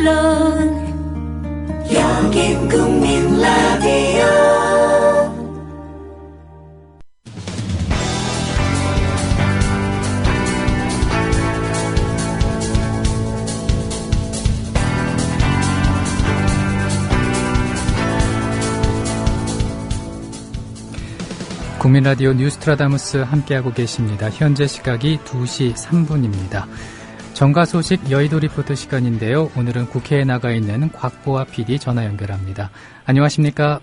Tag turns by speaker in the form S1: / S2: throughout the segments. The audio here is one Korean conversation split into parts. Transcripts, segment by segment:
S1: 물론 여긴 국민 라디오.
S2: 국민라디오 뉴스트라다무스 함께하고 계십니다. 현재 시각이 2시 3분입니다. 정가 소식 여의도 리포터 시간인데요. 오늘은 국회에 나가 있는 곽보아 PD 전화 연결합니다. 안녕하십니까?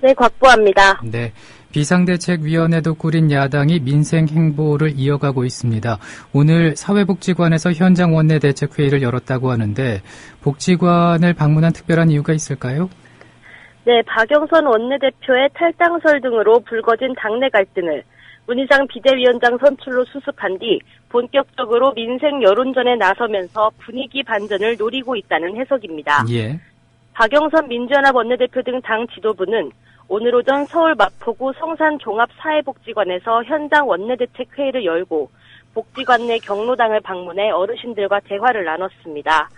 S3: 네, 곽보아입니다.
S2: 네, 비상대책위원회도 꾸린 야당이 민생 행보를 이어가고 있습니다. 오늘 사회복지관에서 현장 원내대책회의를 열었다고 하는데 복지관을 방문한 특별한 이유가 있을까요?
S3: 네, 박영선 원내대표의 탈당설 등으로 불거진 당내 갈등을 문희상 비대위원장 선출로 수습한 뒤 본격적으로 민생 여론전에 나서면서 분위기 반전을 노리고 있다는 해석입니다.
S2: 예.
S3: 박영선 민주연합 원내대표 등 당 지도부는 오늘 오전 서울 마포구 성산종합사회복지관에서 현장 원내대책회의를 열고 복지관 내 경로당을 방문해 어르신들과 대화를 나눴습니다.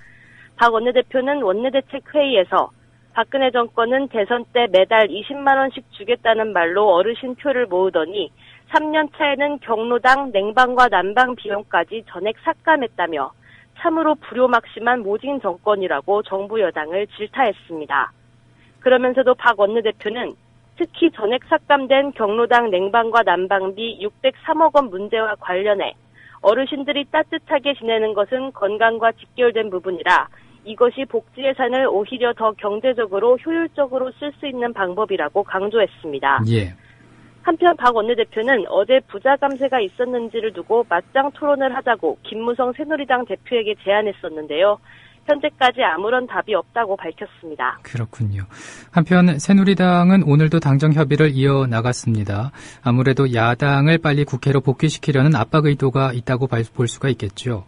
S3: 박 원내대표는 원내대책회의에서 박근혜 정권은 대선 때 매달 20만 원씩 주겠다는 말로 어르신 표를 모으더니 3년 차에는 경로당 냉방과 난방 비용까지 전액 삭감했다며 참으로 불효막심한 모진 정권이라고 정부 여당을 질타했습니다. 그러면서도 박 원내대표는 특히 전액 삭감된 경로당 냉방과 난방비 603억 원 문제와 관련해 어르신들이 따뜻하게 지내는 것은 건강과 직결된 부분이라 이것이 복지 예산을 오히려 더 경제적으로 효율적으로 쓸 수 있는 방법이라고 강조했습니다.
S2: 예.
S3: 한편 박 원내대표는 어제 부자 감세가 있었는지를 두고 맞짱 토론을 하자고 김무성 새누리당 대표에게 제안했었는데요. 현재까지 아무런 답이 없다고 밝혔습니다.
S2: 그렇군요. 한편 새누리당은 오늘도 당정 협의를 이어나갔습니다. 아무래도 야당을 빨리 국회로 복귀시키려는 압박 의도가 있다고 볼 수가 있겠죠.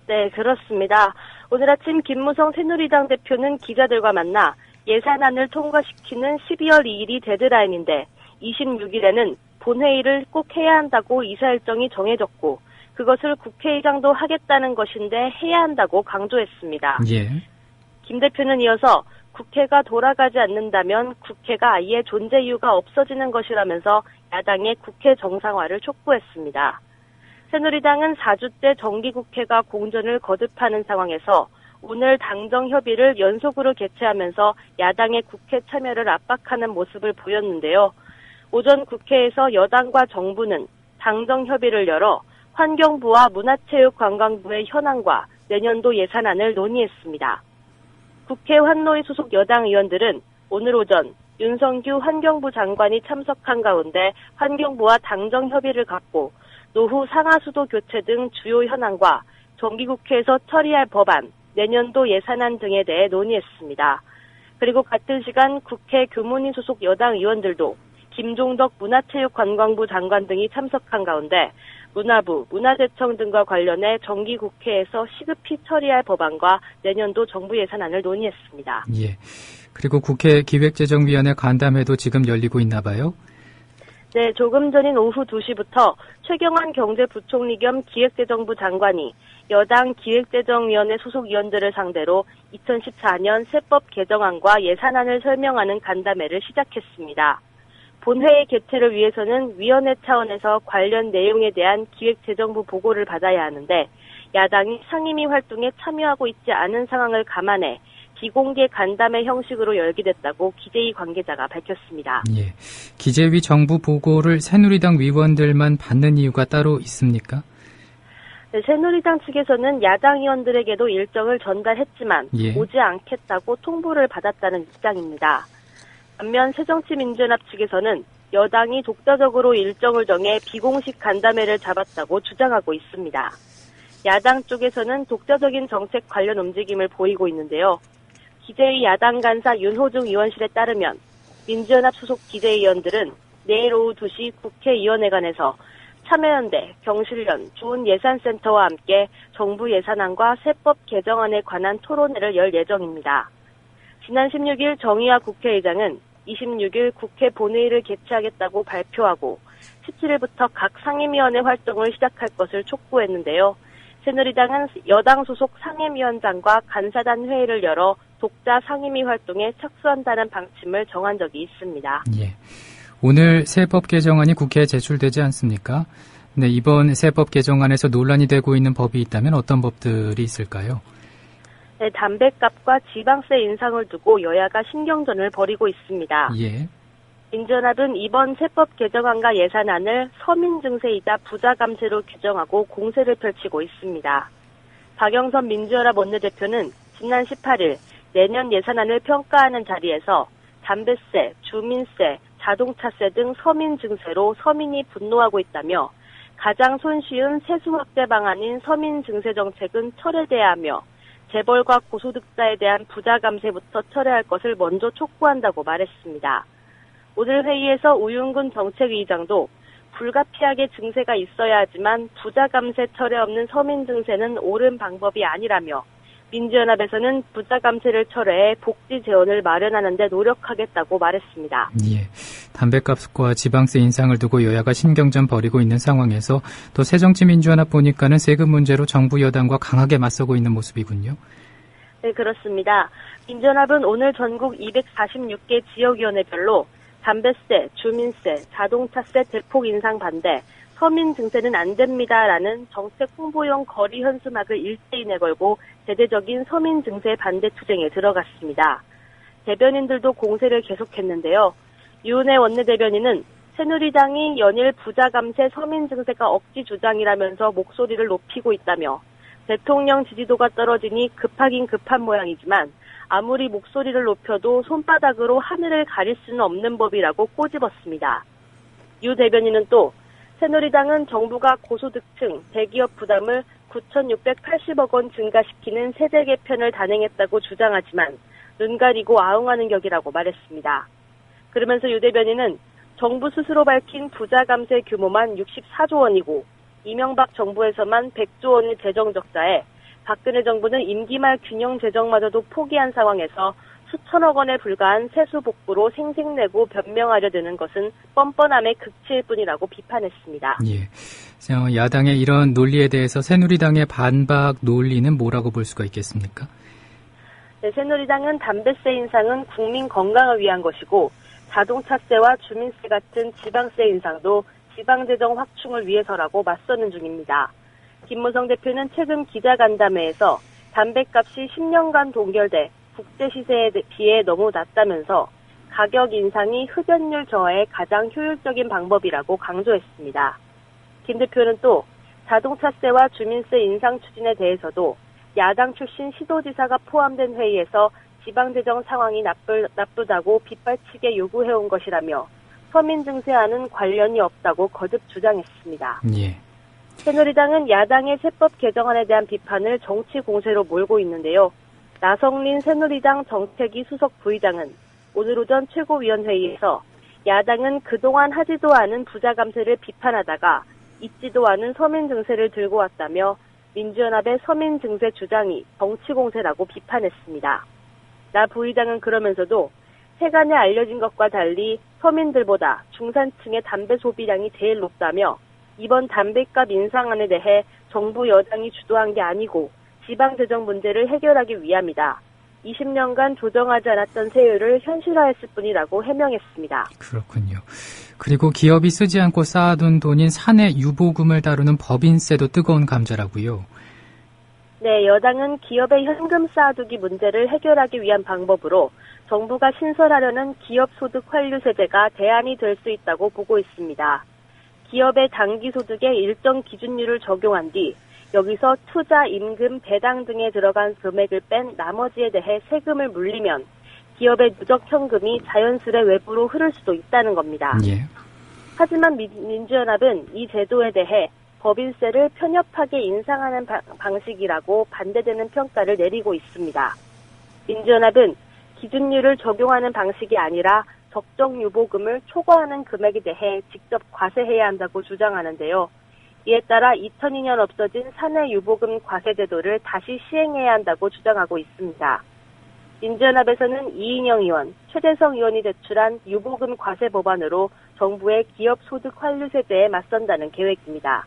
S3: 네, 그렇습니다. 오늘 아침 김무성 새누리당 대표는 기자들과 만나 예산안을 통과시키는 12월 2일이 데드라인인데 26일에는 본회의를 꼭 해야 한다고 이사일정이 정해졌고 그것을 국회의장도 하겠다는 것인데 해야 한다고 강조했습니다.
S2: 예.
S3: 김 대표는 이어서 국회가 돌아가지 않는다면 국회가 아예 존재 이유가 없어지는 것이라면서 야당의 국회 정상화를 촉구했습니다. 새누리당은 4주째 정기국회가 공전을 거듭하는 상황에서 오늘 당정 협의를 연속으로 개최하면서 야당의 국회 참여를 압박하는 모습을 보였는데요. 오전 국회에서 여당과 정부는 당정 협의를 열어 환경부와 문화체육관광부의 현안과 내년도 예산안을 논의했습니다. 국회 환노위 소속 여당 의원들은 오늘 오전 윤성규 환경부 장관이 참석한 가운데 환경부와 당정 협의를 갖고 노후 상하수도 교체 등 주요 현안과 정기국회에서 처리할 법안, 내년도 예산안 등에 대해 논의했습니다. 그리고 같은 시간 국회 교문위 소속 여당 의원들도 김종덕 문화체육관광부 장관 등이 참석한 가운데 문화부, 문화재청 등과 관련해 정기국회에서 시급히 처리할 법안과 내년도 정부 예산안을 논의했습니다.
S2: 예. 그리고 국회 기획재정위원회 간담회도 지금 열리고 있나 봐요?
S3: 네, 조금 전인 오후 2시부터 최경환 경제부총리 겸 기획재정부 장관이 여당 기획재정위원회 소속 위원들을 상대로 2014년 세법 개정안과 예산안을 설명하는 간담회를 시작했습니다. 본회의 개최를 위해서는 위원회 차원에서 관련 내용에 대한 기획재정부 보고를 받아야 하는데 야당이 상임위 활동에 참여하고 있지 않은 상황을 감안해 비공개 간담회 형식으로 열기됐다고 기재위 관계자가 밝혔습니다.
S2: 예, 기재위 정부 보고를 새누리당 위원들만 받는 이유가 따로 있습니까?
S3: 네, 새누리당 측에서는 야당 의원들에게도 일정을 전달했지만
S2: 예.
S3: 오지 않겠다고 통보를 받았다는 입장입니다. 반면 새정치민주연합 측에서는 여당이 독자적으로 일정을 정해 비공식 간담회를 잡았다고 주장하고 있습니다. 야당 쪽에서는 독자적인 정책 관련 움직임을 보이고 있는데요. 기재위 야당 간사 윤호중 의원실에 따르면 민주연합 소속 기재위원들은 내일 오후 2시 국회의원회관에서 참여연대, 경실련, 좋은예산센터와 함께 정부 예산안과 세법 개정안에 관한 토론회를 열 예정입니다. 지난 16일 정의화 국회의장은 26일 국회 본회의를 개최하겠다고 발표하고 17일부터 각 상임위원회 활동을 시작할 것을 촉구했는데요. 새누리당은 여당 소속 상임위원장과 간사단 회의를 열어 독자 상임위 활동에 착수한다는 방침을 정한 적이 있습니다.
S2: 예. 오늘 세법 개정안이 국회에 제출되지 않습니까? 네, 이번 세법 개정안에서 논란이 되고 있는 법이 있다면 어떤 법들이 있을까요?
S3: 네, 담뱃값과 지방세 인상을 두고 여야가 신경전을 벌이고 있습니다.
S2: 예.
S3: 민주연합은 이번 세법 개정안과 예산안을 서민 증세이자 부자 감세로 규정하고 공세를 펼치고 있습니다. 박영선 민주연합 원내대표는 지난 18일 내년 예산안을 평가하는 자리에서 담배세, 주민세, 자동차세 등 서민 증세로 서민이 분노하고 있다며 가장 손쉬운 세수 확대 방안인 서민 증세 정책은 철회돼야 하며 재벌과 고소득자에 대한 부자 감세부터 철회할 것을 먼저 촉구한다고 말했습니다. 오늘 회의에서 우윤근 정책위의장도 불가피하게 증세가 있어야 하지만 부자 감세 철회 없는 서민 증세는 옳은 방법이 아니라며 민주연합에서는 부자 감세를 철회해 복지 재원을 마련하는 데 노력하겠다고 말했습니다.
S2: 예. 담뱃값과 지방세 인상을 두고 여야가 신경전 벌이고 있는 상황에서 또 새정치민주연합 보니까는 세금 문제로 정부 여당과 강하게 맞서고 있는 모습이군요.
S3: 네, 그렇습니다. 민주연합은 오늘 전국 246개 지역위원회별로 담배세, 주민세, 자동차세 대폭 인상 반대, 서민 증세는 안 됩니다라는 정책 홍보용 거리 현수막을 일제히 내걸고 대대적인 서민 증세 반대 투쟁에 들어갔습니다. 대변인들도 공세를 계속했는데요. 유은혜 원내대변인은 새누리당이 연일 부자 감세 서민 증세가 억지 주장이라면서 목소리를 높이고 있다며 대통령 지지도가 떨어지니 급하긴 급한 모양이지만 아무리 목소리를 높여도 손바닥으로 하늘을 가릴 수는 없는 법이라고 꼬집었습니다. 유 대변인은 또 새누리당은 정부가 고소득층, 대기업 부담을 9,680억 원 증가시키는 세제 개편을 단행했다고 주장하지만 눈 가리고 아웅하는 격이라고 말했습니다. 그러면서 유 대변인은 정부 스스로 밝힌 부자 감세 규모만 64조 원이고 이명박 정부에서만 100조 원의 재정 적자에 박근혜 정부는 임기 말 균형 재정마저도 포기한 상황에서 수천억 원에 불과한 세수 복구로 생색내고 변명하려 드는 것은 뻔뻔함의 극치일 뿐이라고 비판했습니다.
S2: 예. 야당의 이런 논리에 대해서 새누리당의 반박 논리는 뭐라고 볼 수가 있겠습니까?
S3: 네, 새누리당은 담배세 인상은 국민 건강을 위한 것이고 자동차세와 주민세 같은 지방세 인상도 지방재정 확충을 위해서라고 맞서는 중입니다. 김무성 대표는 최근 기자간담회에서 담뱃값이 10년간 동결돼 국제 시세에 비해 너무 낮다면서 가격 인상이 흡연율 저하에 가장 효율적인 방법이라고 강조했습니다. 김 대표는 또 자동차세와 주민세 인상 추진에 대해서도 야당 출신 시도지사가 포함된 회의에서 지방재정 상황이 나쁘다고 빗발치게 요구해온 것이라며 서민 증세와는 관련이 없다고 거듭 주장했습니다.
S2: 예.
S3: 새누리당은 야당의 세법 개정안에 대한 비판을 정치 공세로 몰고 있는데요. 나성린 새누리당 정책위 수석 부의장은 오늘 오전 최고위원회의에서 야당은 그동안 하지도 않은 부자 감세를 비판하다가 있지도 않은 서민 증세를 들고 왔다며 민주연합의 서민 증세 주장이 정치 공세라고 비판했습니다. 나 부의장은 그러면서도 세간에 알려진 것과 달리 서민들보다 중산층의 담배 소비량이 제일 높다며 이번 담뱃값 인상안에 대해 정부 여당이 주도한 게 아니고 지방재정 문제를 해결하기 위함이다. 20년간 조정하지 않았던 세율을 현실화했을 뿐이라고 해명했습니다.
S2: 그렇군요. 그리고 기업이 쓰지 않고 쌓아둔 돈인 사내 유보금을 다루는 법인세도 뜨거운 감자라고요.
S3: 네, 여당은 기업의 현금 쌓아두기 문제를 해결하기 위한 방법으로 정부가 신설하려는 기업소득 환류세제가 대안이 될 수 있다고 보고 있습니다. 기업의 당기소득에 일정 기준율을 적용한 뒤 여기서 투자, 임금, 배당 등에 들어간 금액을 뺀 나머지에 대해 세금을 물리면 기업의 누적 현금이 자연스레 외부로 흐를 수도 있다는 겁니다.
S2: 예.
S3: 하지만 민주연합은 이 제도에 대해 법인세를 편협하게 인상하는 방식이라고 반대되는 평가를 내리고 있습니다. 민주연합은 기준율을 적용하는 방식이 아니라 적정 유보금을 초과하는 금액에 대해 직접 과세해야 한다고 주장하는데요. 이에 따라 2002년 없어진 사내 유보금 과세 제도를 다시 시행해야 한다고 주장하고 있습니다. 민주연합에서는 이인영 의원, 최재성 의원이 제출한 유보금 과세 법안으로 정부의 기업 소득 환류세제에 맞선다는 계획입니다.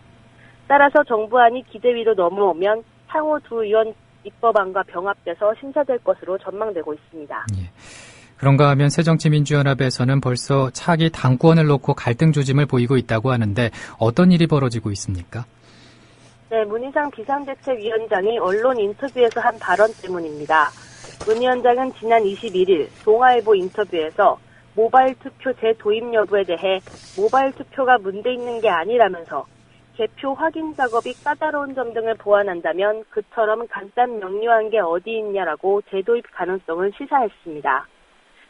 S3: 따라서 정부안이 기재위로 넘어오면 향후 두 의원 입법안과 병합돼서 심사될 것으로 전망되고 있습니다.
S2: 예. 그런가 하면 새정치민주연합에서는 벌써 차기 당권을 놓고 갈등 조짐을 보이고 있다고 하는데 어떤 일이 벌어지고 있습니까?
S3: 네, 문희상 비상대책위원장이 언론 인터뷰에서 한 발언 때문입니다. 문 위원장은 지난 21일 동아일보 인터뷰에서 모바일 투표 재도입 여부에 대해 모바일 투표가 문제 있는 게 아니라면서 개표 확인 작업이 까다로운 점 등을 보완한다면 그처럼 간단 명료한 게 어디 있냐라고 재도입 가능성을 시사했습니다.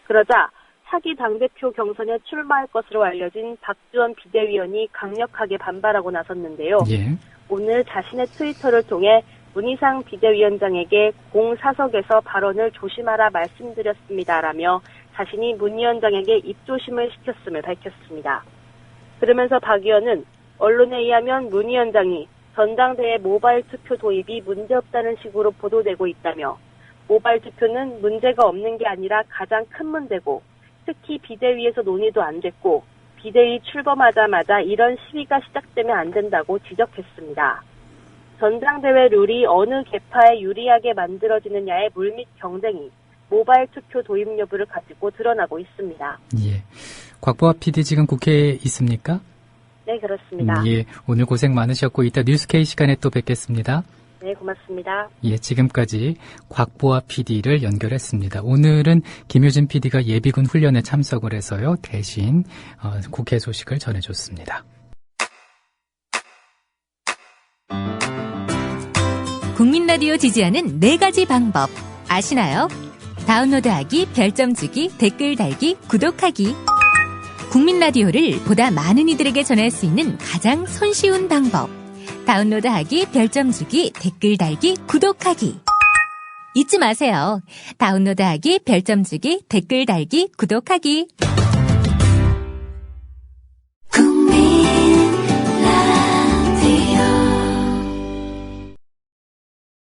S3: 그러자 차기 당대표 경선에 출마할 것으로 알려진 박지원 비대위원이 강력하게 반발하고 나섰는데요.
S2: 예.
S3: 오늘 자신의 트위터를 통해 문희상 비대위원장에게 공사석에서 발언을 조심하라 말씀드렸습니다라며 자신이 문 위원장에게 입조심을 시켰음을 밝혔습니다. 그러면서 박 의원은 언론에 의하면 문 위원장이 전당대회 모바일 투표 도입이 문제없다는 식으로 보도되고 있다며 모바일 투표는 문제가 없는 게 아니라 가장 큰 문제고 특히 비대위에서 논의도 안 됐고 비대위 출범하자마자 이런 시위가 시작되면 안 된다고 지적했습니다. 전당대회 룰이 어느 계파에 유리하게 만들어지느냐의 물밑 경쟁이 모바일 투표 도입 여부를 가지고 드러나고 있습니다.
S2: 예. 곽보아 PD 지금 국회에 있습니까?
S3: 네, 그렇습니다.
S2: 예. 오늘 고생 많으셨고 이따 뉴스K 시간에 또 뵙겠습니다.
S3: 네, 고맙습니다.
S2: 예, 지금까지 곽보아 PD를 연결했습니다. 오늘은 김효진 PD가 예비군 훈련에 참석을 해서요. 대신 국회 소식을 전해줬습니다.
S4: 국민 라디오 지지하는 4가지 방법 아시나요? 다운로드하기, 별점 주기, 댓글 달기, 구독하기. 국민 라디오를 보다 많은 이들에게 전할 수 있는 가장 손쉬운 방법. 다운로드하기, 별점 주기, 댓글 달기, 구독하기. 잊지 마세요. 다운로드하기, 별점 주기, 댓글 달기, 구독하기.